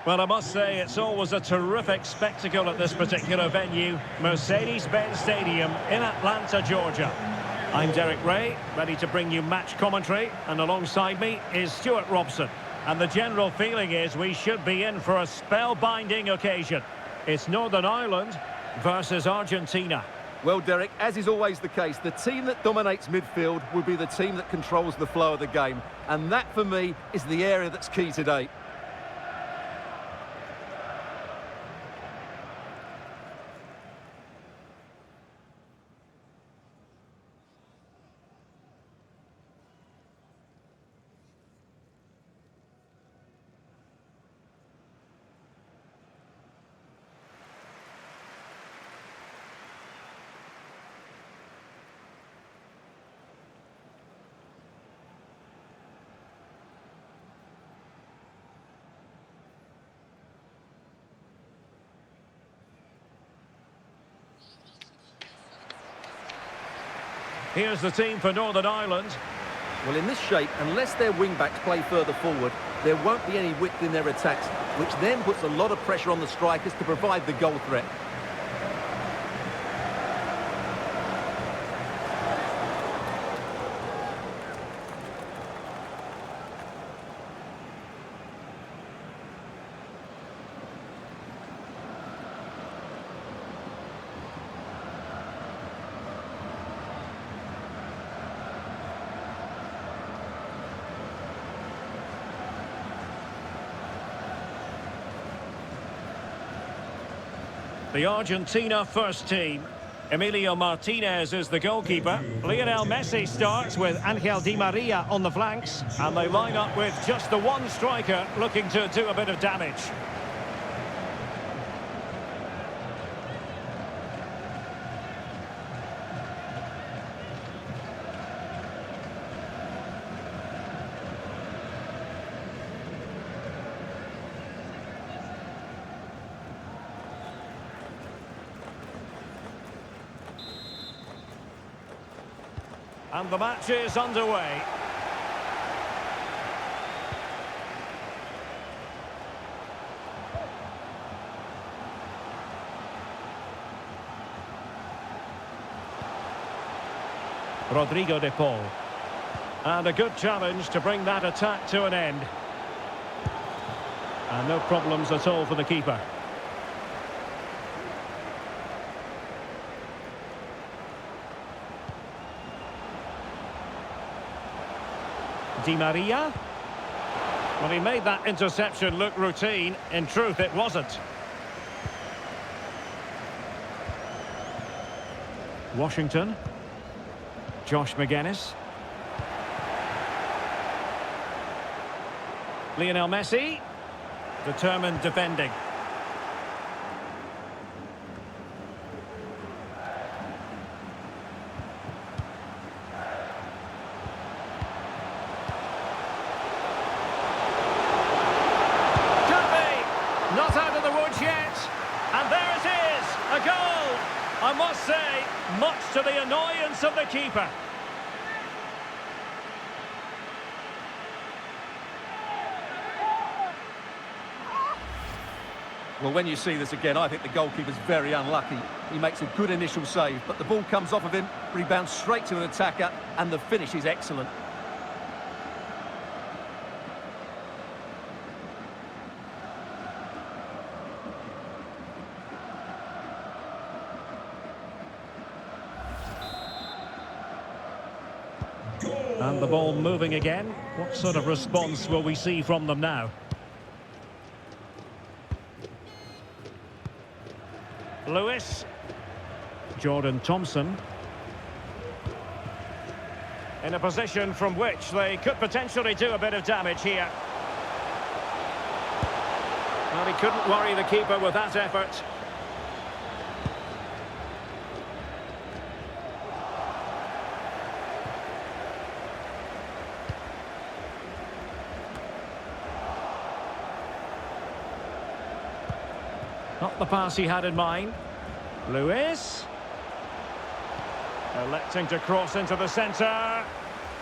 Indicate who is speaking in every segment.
Speaker 1: Well, I must say, it's always a terrific spectacle at this particular venue, Mercedes-Benz Stadium in Atlanta, Georgia. I'm Derek Ray, ready to bring you match commentary, and alongside me is Stuart Robson. And the general feeling is we should be in for a spellbinding occasion. It's Northern Ireland versus Argentina.
Speaker 2: Well, Derek, as is always the case, the team that dominates midfield will be the team that controls the flow of the game. And that, for me, is the area that's key today.
Speaker 1: Here's the team for Northern Ireland.
Speaker 2: Well, in this shape, unless their wing-backs play further forward, there won't be any width in their attacks, which then puts a lot of pressure on the strikers to provide the goal threat.
Speaker 1: The Argentina first team. Emilio Martinez is the goalkeeper. Lionel Messi starts with Angel Di Maria on the flanks. And they line up with just the one striker looking to do a bit of damage. And the match is underway. Rodrigo de Paul. And a good challenge to bring that attack to an end. And no problems at all for the keeper. Di Maria. Well, he made that interception look routine. In truth, it wasn't. Washington. Josh McGuinness. Lionel Messi. Determined defending. Not out of the woods yet, and there it is, a goal. I must say, much to the annoyance of the keeper.
Speaker 2: Well, when you see this again, I think the goalkeeper's very unlucky. He makes a good initial save, but the ball comes off of him, rebounds straight to an attacker, and the finish is excellent.
Speaker 1: And the ball moving again. What sort of response will we see from them now? Lewis. Jordan Thompson. In a position from which they could potentially do a bit of damage here. Well, he couldn't worry the keeper with that effort. Not the pass he had in mind. Lewis. Electing to cross into the centre.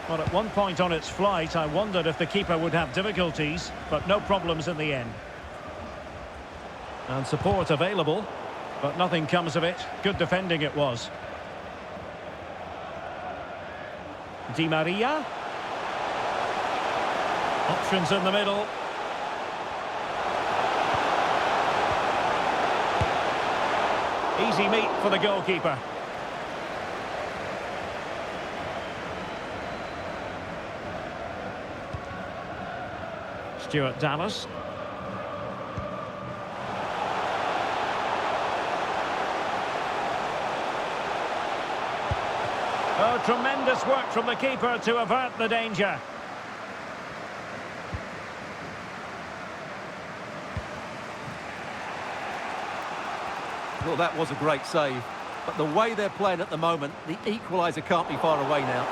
Speaker 1: Well, at one point on its flight, I wondered if the keeper would have difficulties, but no problems in the end. And support available, but nothing comes of it. Good defending it was. Di Maria. Options in the middle. Easy meat for the goalkeeper. Stuart Dallas. Oh, tremendous work from the keeper to avert the danger.
Speaker 2: Well, that was a great save. But the way they're playing at the moment, the equaliser can't be far away now.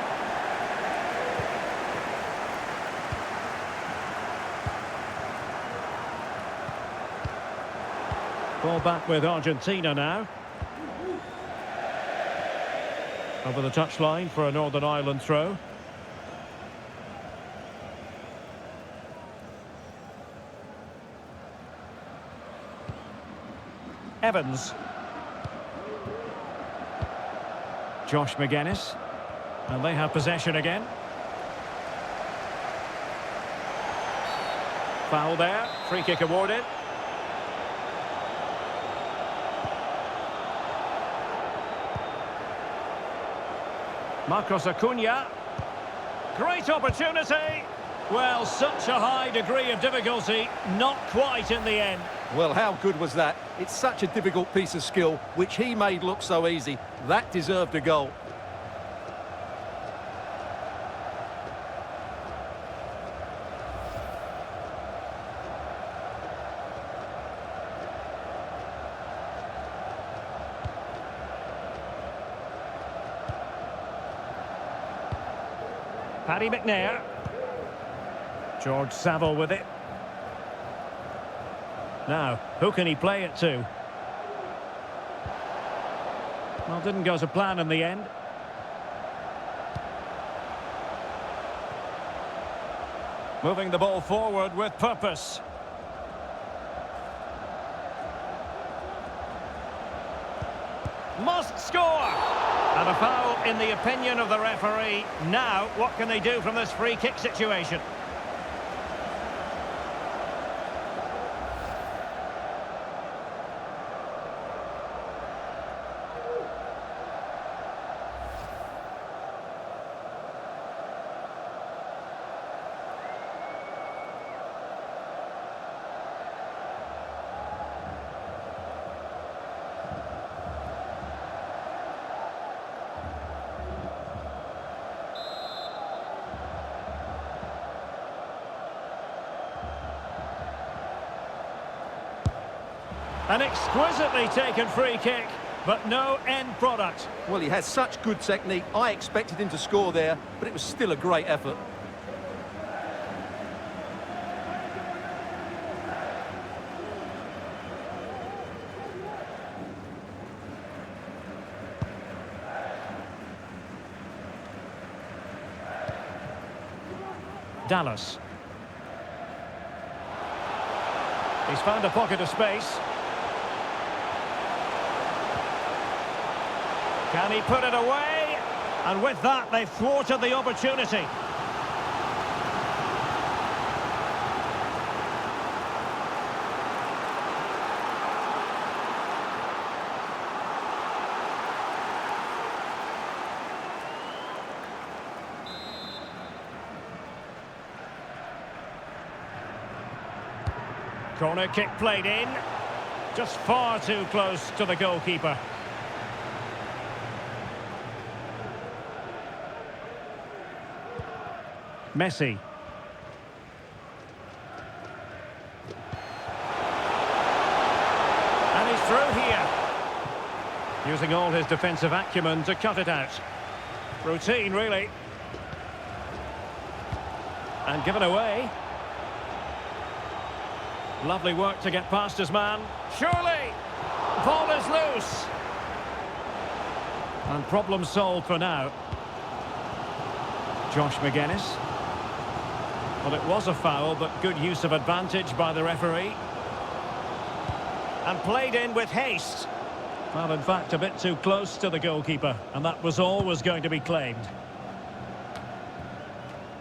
Speaker 1: Ball back with Argentina now. Over the touchline for a Northern Ireland throw. Evans. Josh McGuinness. And they have possession again. Foul there. Free kick awarded. Marcos Acuna. Great opportunity. Well, such a high degree of difficulty, not quite in the end.
Speaker 2: Well, how good was that? It's such a difficult piece of skill, which he made look so easy. That deserved a goal.
Speaker 1: Paddy McNair. George Saville with it. Now, who can he play it to? Well, didn't go to plan in the end. Moving the ball forward with purpose. Must score! And a foul in the opinion of the referee. Now, what can they do from this free kick situation? An exquisitely taken free kick, but no end product.
Speaker 2: Well, he has such good technique. I expected him to score there, but it was still a great effort.
Speaker 1: Dallas. He's found a pocket of space. Can he put it away? And with that, they've thwarted the opportunity. Corner kick played in. Just far too close to the goalkeeper. Messi. And he's through here. Using all his defensive acumen to cut it out. Routine, really. And given away. Lovely work to get past his man. Surely! Ball is loose. And problem solved for now. Josh McGuinness. Well, it was a foul, but good use of advantage by the referee. And played in with haste. Well, in fact, a bit too close to the goalkeeper, and that was always going to be claimed.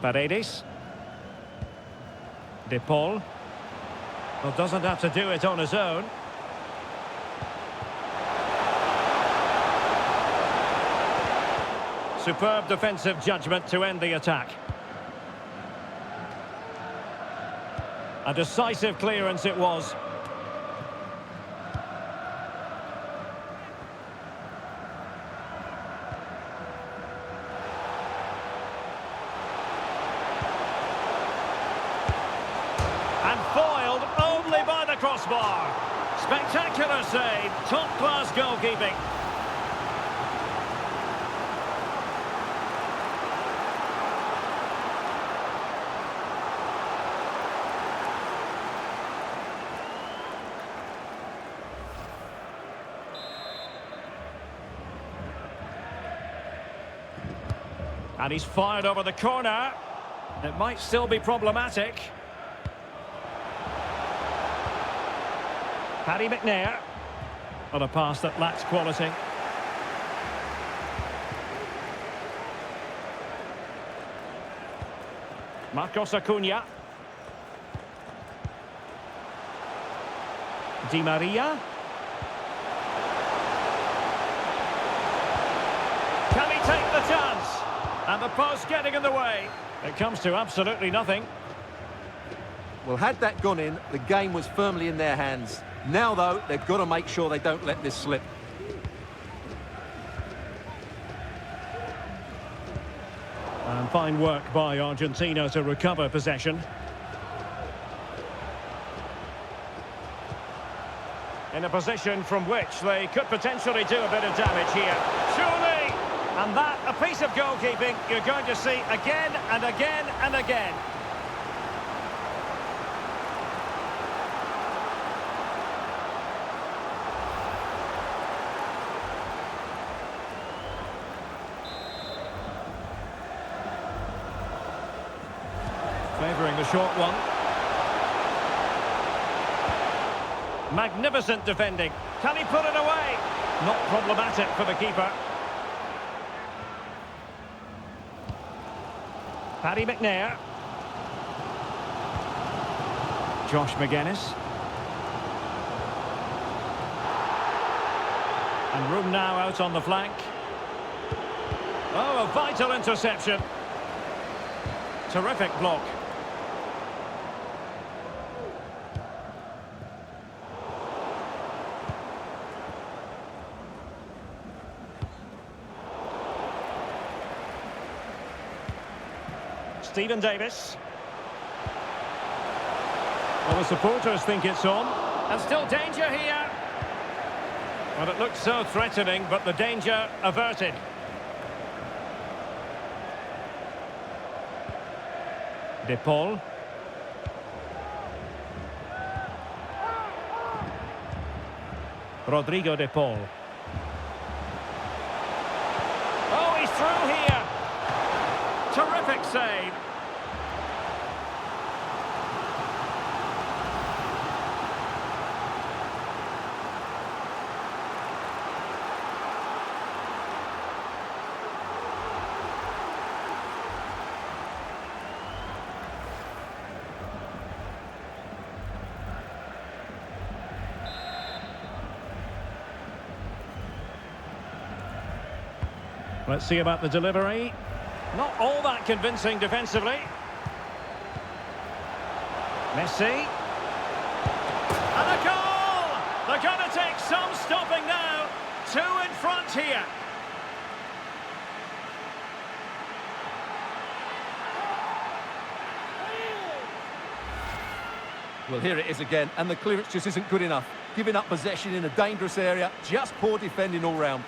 Speaker 1: Paredes. De Paul. Well, doesn't have to do it on his own. Superb defensive judgment to end the attack. A decisive clearance it was. And foiled only by the crossbar. Spectacular save, top-class goalkeeping. And he's fired over the corner. It might still be problematic. Paddy McNair. On a pass that lacks quality. Marcos Acuna. Di Maria. Can he take the chance? And the post getting in the way. It comes to absolutely nothing.
Speaker 2: Well, had that gone in, the game was firmly in their hands. Now, though, they've got to make sure they don't let this slip.
Speaker 1: And fine work by Argentina to recover possession. In a position from which they could potentially do a bit of damage here. Surely! And that, a piece of goalkeeping you're going to see again and again and again. Favouring the short one. Magnificent defending. Can he put it away? Not problematic for the keeper. Paddy McNair. Josh McGuinness. And room now out on the flank. Oh, a vital interception. Terrific block. Stephen Davis. Well, the supporters think it's on. And still danger here. Well, it looked so threatening, but the danger averted. De Paul. Rodrigo De Paul. Oh, he's through here. Terrific save. Let's see about the delivery. Not all that convincing defensively. Messi. And a goal! They're going to take some stopping now. 2 in front here.
Speaker 2: Well, here it is again, and the clearance just isn't good enough. Giving up possession in a dangerous area, just poor defending all round.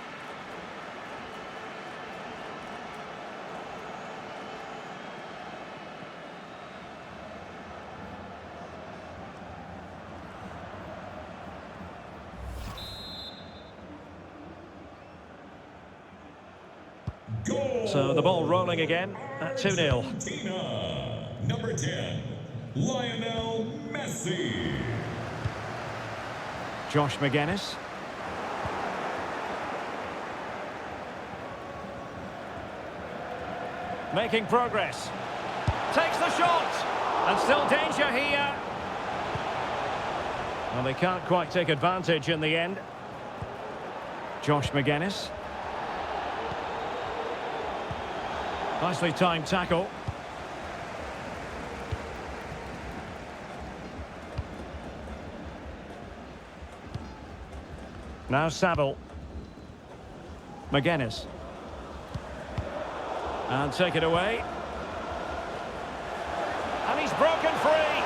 Speaker 1: So the ball rolling again at 2-0.
Speaker 3: Argentina, number 10, Lionel Messi.
Speaker 1: Josh McGuinness. Making progress. Takes the shot. And still danger here. Well, they can't quite take advantage in the end. Josh McGuinness. Nicely timed tackle. Now Saville. McGuinness. And take it away. And he's broken free.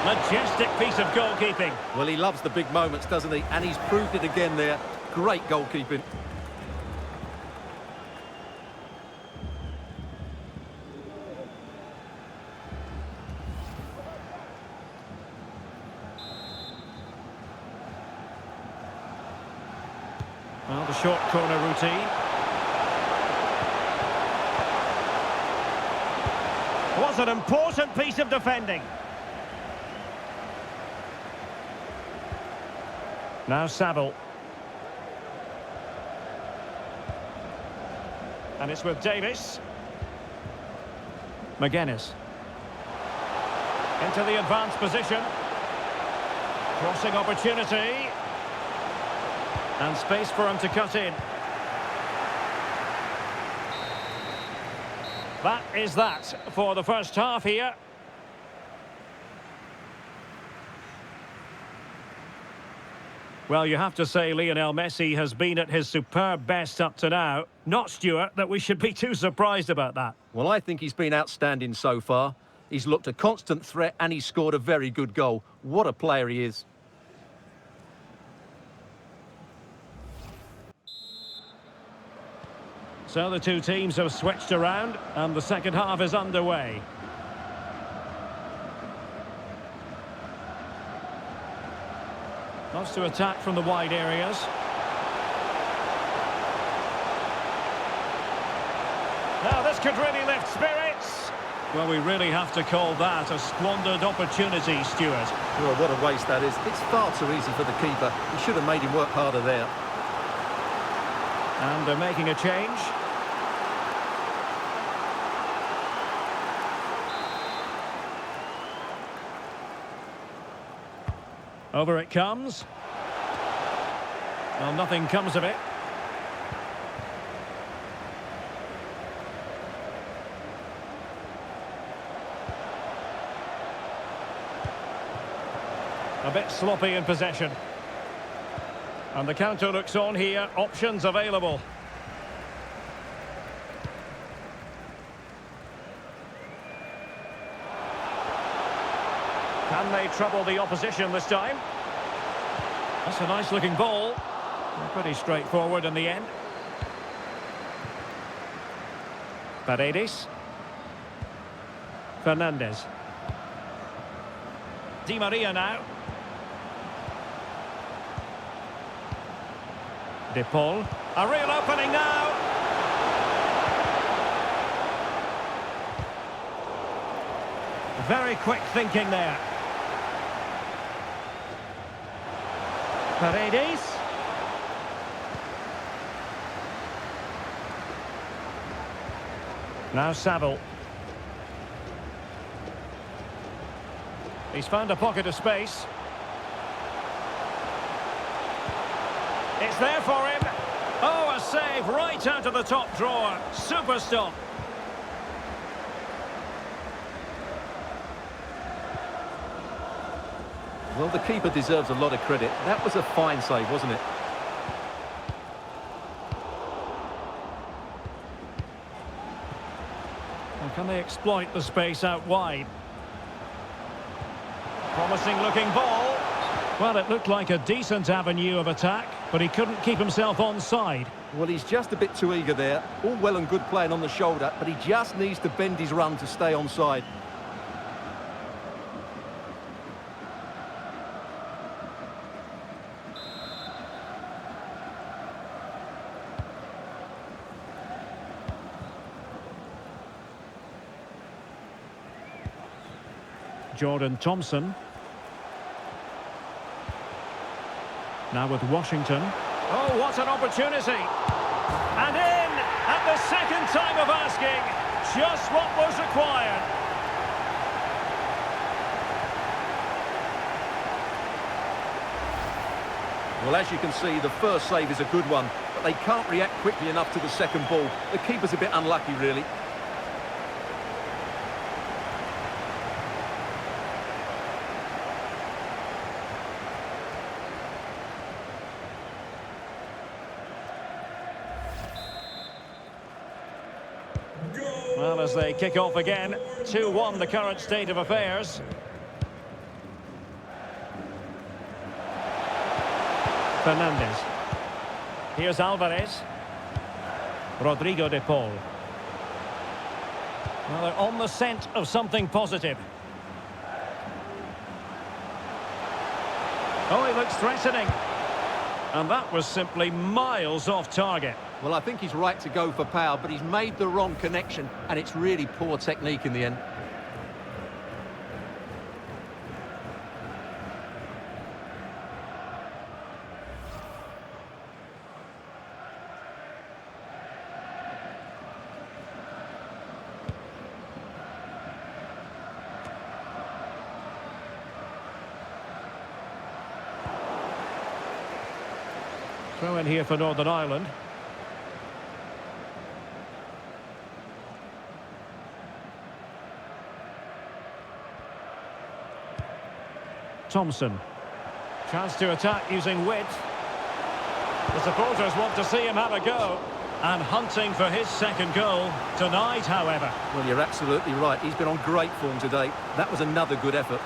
Speaker 1: Majestic piece of goalkeeping.
Speaker 2: Well, he loves the big moments, doesn't he? And he's proved it again there. Great goalkeeping.
Speaker 1: Well, the short corner routine. Was an important piece of defending. Now Saville. And it's with Davis. McGuinness. Into the advanced position. Crossing opportunity. And space for him to cut in. That is that for the first half here. Well, you have to say Lionel Messi has been at his superb best up to now. Not, Stuart, that we should be too surprised about that.
Speaker 2: Well, I think he's been outstanding so far. He's looked a constant threat and he's scored a very good goal. What a player he is.
Speaker 1: So the two teams have switched around and the second half is underway. Loves to attack from the wide areas. Now this could really lift spirits. Well, we really have to call that a squandered opportunity, Stuart.
Speaker 2: Well, what a waste that is. It's far too easy for the keeper. He should have made him work harder there.
Speaker 1: And they're making a change. Over it comes. Well, nothing comes of it. A bit sloppy in possession. And the counter looks on here. Options available. Can they trouble the opposition this time? That's a nice looking ball. Pretty straightforward in the end. Paredes. Fernandez. Di Maria now. De Paul. A real opening now. Very quick thinking there. Paredes. Now Saville. He's found a pocket of space. It's there for him. Oh, a save right out of the top drawer. Super stop.
Speaker 2: Well, the keeper deserves a lot of credit. That was a fine save, wasn't it?
Speaker 1: And can they exploit the space out wide? Promising looking ball. Well, it looked like a decent avenue of attack, but he couldn't keep himself onside.
Speaker 2: Well, he's just a bit too eager there. All well and good playing on the shoulder, but he just needs to bend his run to stay onside.
Speaker 1: Jordan Thompson. Now with Washington. Oh, what an opportunity. And in at the second time of asking. Just what was required.
Speaker 2: Well, as you can see, the first save is a good one, but they can't react quickly enough to the second ball. The keeper's a bit unlucky, really.
Speaker 1: Well, as they kick off again, 2-1 the current state of affairs. Fernandez. Here's Alvarez. Rodrigo de Paul. Well, they're on the scent of something positive. Oh, he looks threatening. And that was simply miles off target.
Speaker 2: Well, I think he's right to go for power, but he's made the wrong connection, and it's really poor technique in the end.
Speaker 1: Throw in here for Northern Ireland. Thompson. Chance to attack using width. The supporters want to see him have a go. And hunting for his second goal. Denied, however.
Speaker 2: Well, you're absolutely right. He's been on great form today. That was another good effort.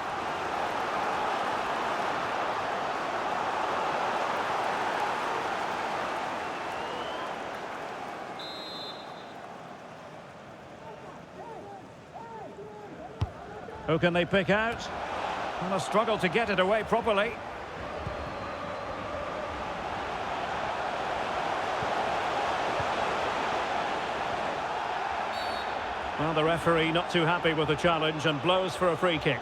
Speaker 1: Who can they pick out? And a struggle to get it away properly. Well, the referee not too happy with the challenge and blows for a free kick.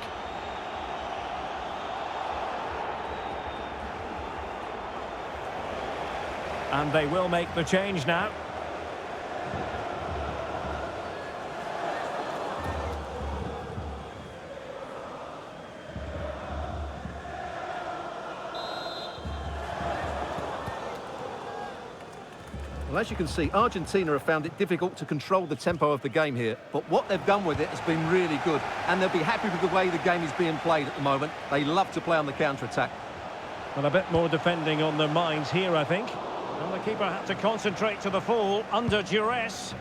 Speaker 1: And they will make the change now.
Speaker 2: Well, as you can see, Argentina have found it difficult to control the tempo of the game here. But what they've done with it has been really good. And they'll be happy with the way the game is being played at the moment. They love to play on the counter-attack.
Speaker 1: Well, a bit more defending on their minds here, I think. And the keeper had to concentrate to the full under duress.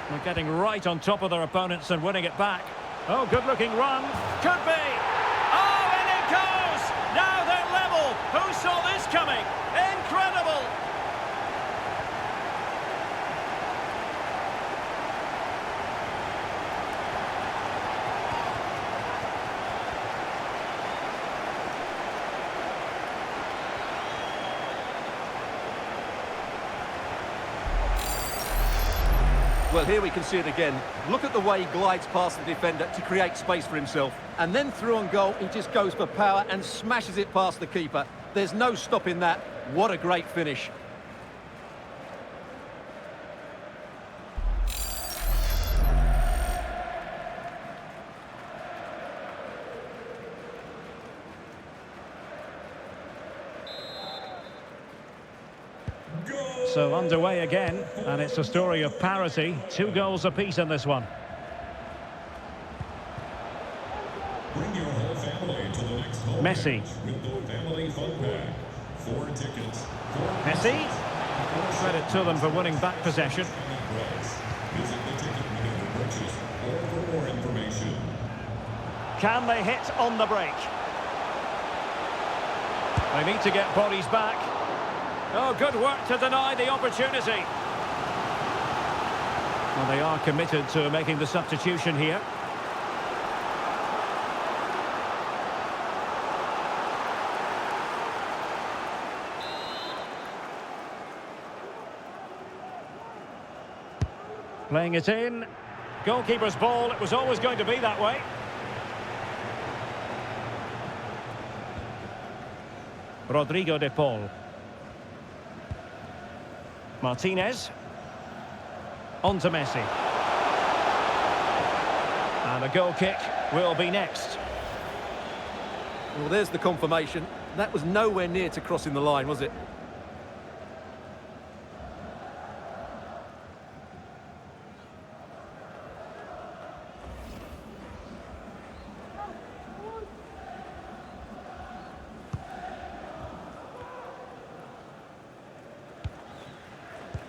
Speaker 1: They're getting right on top of their opponents and winning it back. Oh, good-looking run. Could be. Oh, and it goes! Now they're level. Who saw this coming? Incredible!
Speaker 2: Well, here we can see it again. Look at the way he glides past the defender to create space for himself. And then through on goal, he just goes for power and smashes it past the keeper. There's no stopping that. What a great finish.
Speaker 1: So underway again, and it's a story of parity. 2 goals apiece in this one.
Speaker 3: Bring your whole family to the next home
Speaker 1: Messi.
Speaker 3: match with the Family Fun Pack. 4 tickets.
Speaker 1: Messi. Credit to them for winning back possession.
Speaker 3: Visit the ticket window to purchase or for more information.
Speaker 1: Can they hit on the break? They need to get bodies back. Oh, good work to deny the opportunity. Well, they are committed to making the substitution here. Playing it in. Goalkeeper's ball. It was always going to be that way. Rodrigo de Paul. Martinez. On to Messi. And a goal kick will be next.
Speaker 2: Well, there's the confirmation. That was nowhere near to crossing the line, was it?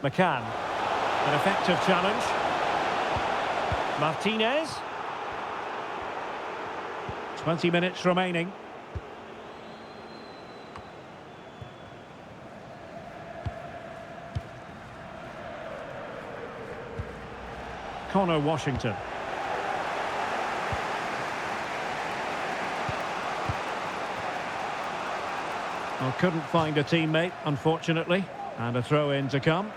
Speaker 1: McCann. An effective challenge. Martinez. 20 minutes remaining. Connor Washington. Well, couldn't find a teammate, unfortunately. And a throw-in to come.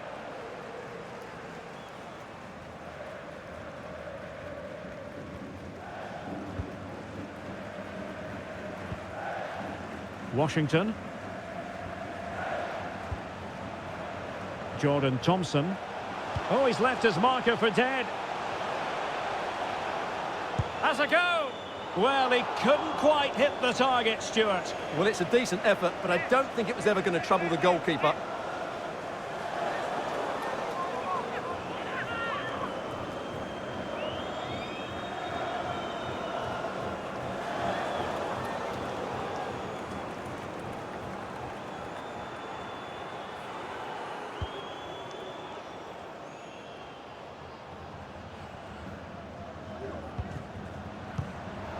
Speaker 1: Washington. Jordan Thompson. Oh, he's left his marker for dead. Has a go. Well, he couldn't quite hit the target, Stuart.
Speaker 2: Well, it's a decent effort, but I don't think it was ever going to trouble the goalkeeper.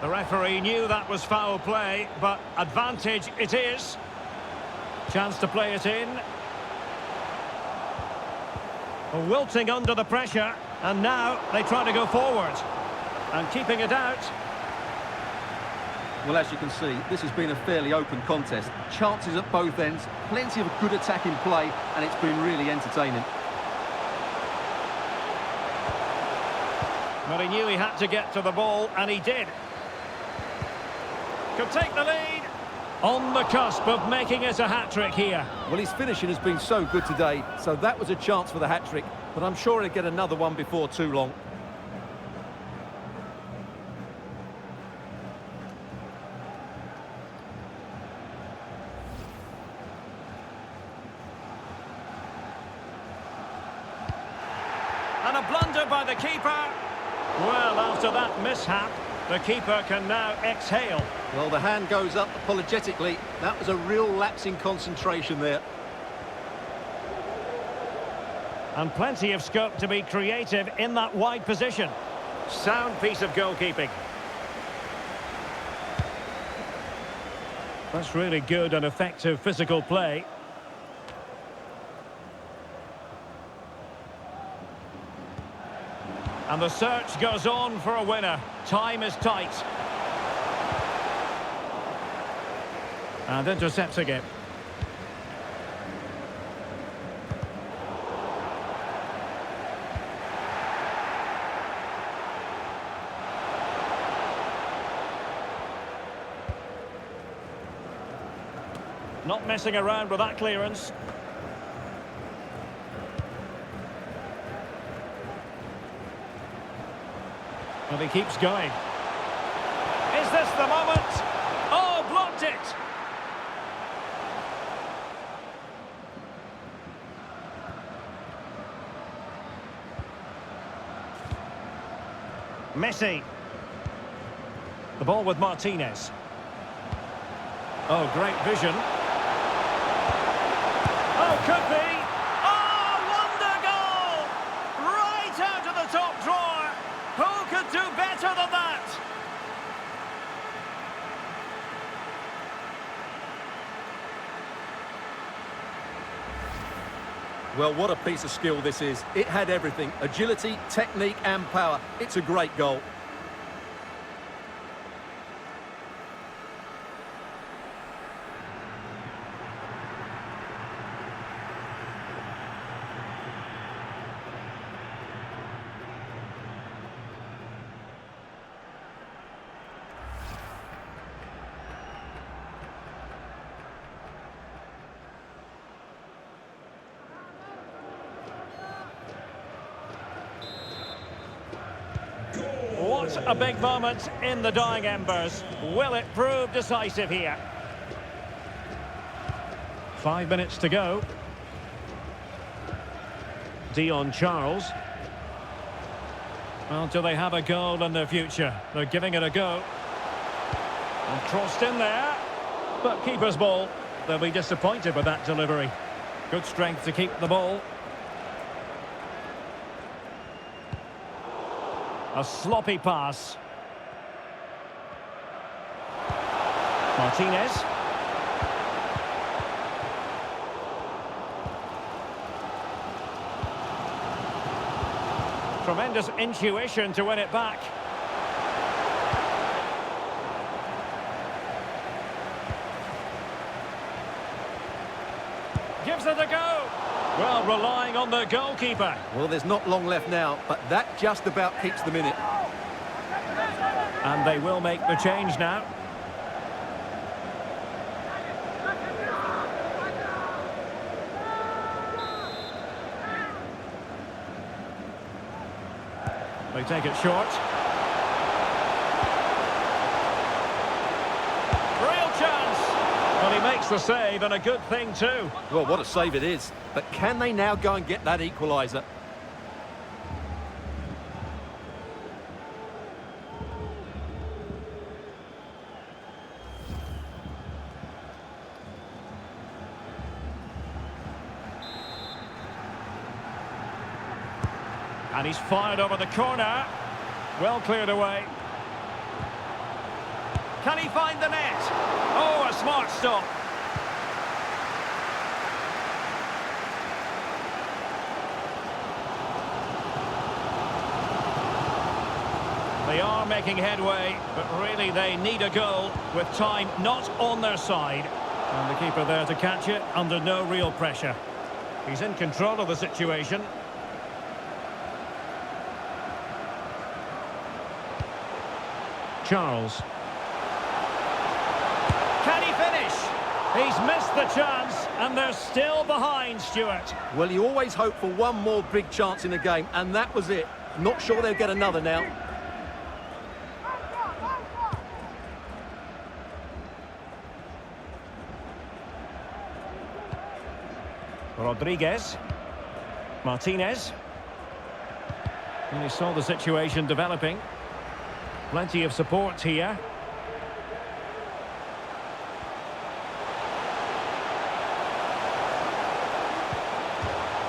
Speaker 1: The referee knew that was foul play, but advantage it is. Chance to play it in. Wilting under the pressure, and now they try to go forward. And keeping it out.
Speaker 2: Well, as you can see, this has been a fairly open contest. Chances at both ends, plenty of good attacking play, and it's been really entertaining.
Speaker 1: But he knew he had to get to the ball, and he did. Could take the lead. On the cusp of making it a hat-trick here.
Speaker 2: Well, his finishing has been so good today, so that was a chance for the hat-trick, but I'm sure he'll get another one before too long.
Speaker 1: And a blunder by the keeper. Well, after that mishap, the keeper can now exhale.
Speaker 2: Well, the hand goes up apologetically. That was a real lapse in concentration there.
Speaker 1: And plenty of scope to be creative in that wide position. Sound piece of goalkeeping. That's really good and effective physical play. And the search goes on for a winner. Time is tight. And intercepts again. Not messing around with that clearance. And he keeps going. Is this the moment? Oh, blocked it! Messi. The ball with Martinez. Oh, great vision. Oh, could be. Oh, wonder goal! Right out of the top drawer. Who could do better than that?
Speaker 2: Well, what a piece of skill this is. It had everything. Agility, technique and power. It's a great goal.
Speaker 1: What a big moment in the dying embers. Will it prove decisive here? 5 minutes to go. Dion Charles. Well, do they have a goal in their future? They're giving it a go. And crossed in there. But keeper's ball. They'll be disappointed with that delivery. Good strength to keep the ball. A sloppy pass. Martinez. Tremendous intuition to win it back. Gives it a go. Well, relying on the goalkeeper.
Speaker 2: Well, there's not long left now, but that just about keeps them in it.
Speaker 1: And they will make the change now. They take it short. Real chance. Well, he makes the save, and a good thing too.
Speaker 2: Well, what a save it is. But can they now go and get that equaliser?
Speaker 1: And he's fired over the corner. Well cleared away. Can he find the net? Oh, a smart stop. They are making headway, but really they need a goal with time not on their side. And the keeper there to catch it under no real pressure. He's in control of the situation. Charles. Can he finish? He's missed the chance, and they're still behind, Stuart.
Speaker 2: Well, you always hope for one more big chance in the game, and that was it. Not sure they'll get another now.
Speaker 1: Rodriguez. Martinez. And he saw the situation developing. Plenty of support here.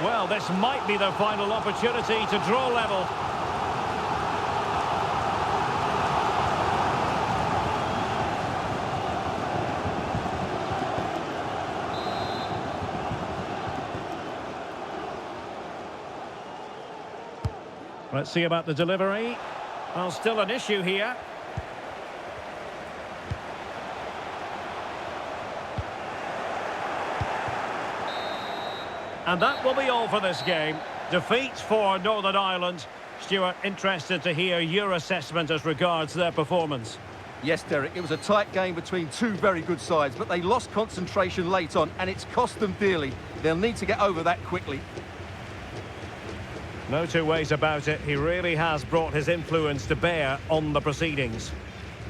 Speaker 1: Well, this might be their final opportunity to draw level. Let's see about the delivery. Well, still an issue here. And that will be all for this game. Defeat for Northern Ireland. Stuart, interested to hear your assessment as regards their performance.
Speaker 2: Yes, Derek, it was a tight game between two very good sides, but they lost concentration late on, and it's cost them dearly. They'll need to get over that quickly.
Speaker 1: No two ways about it. He really has brought his influence to bear on the proceedings.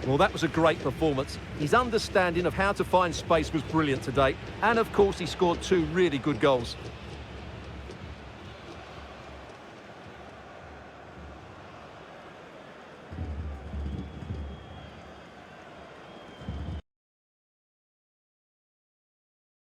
Speaker 2: Well, that was a great performance. His understanding of how to find space was brilliant today. And, of course, he scored two really good goals.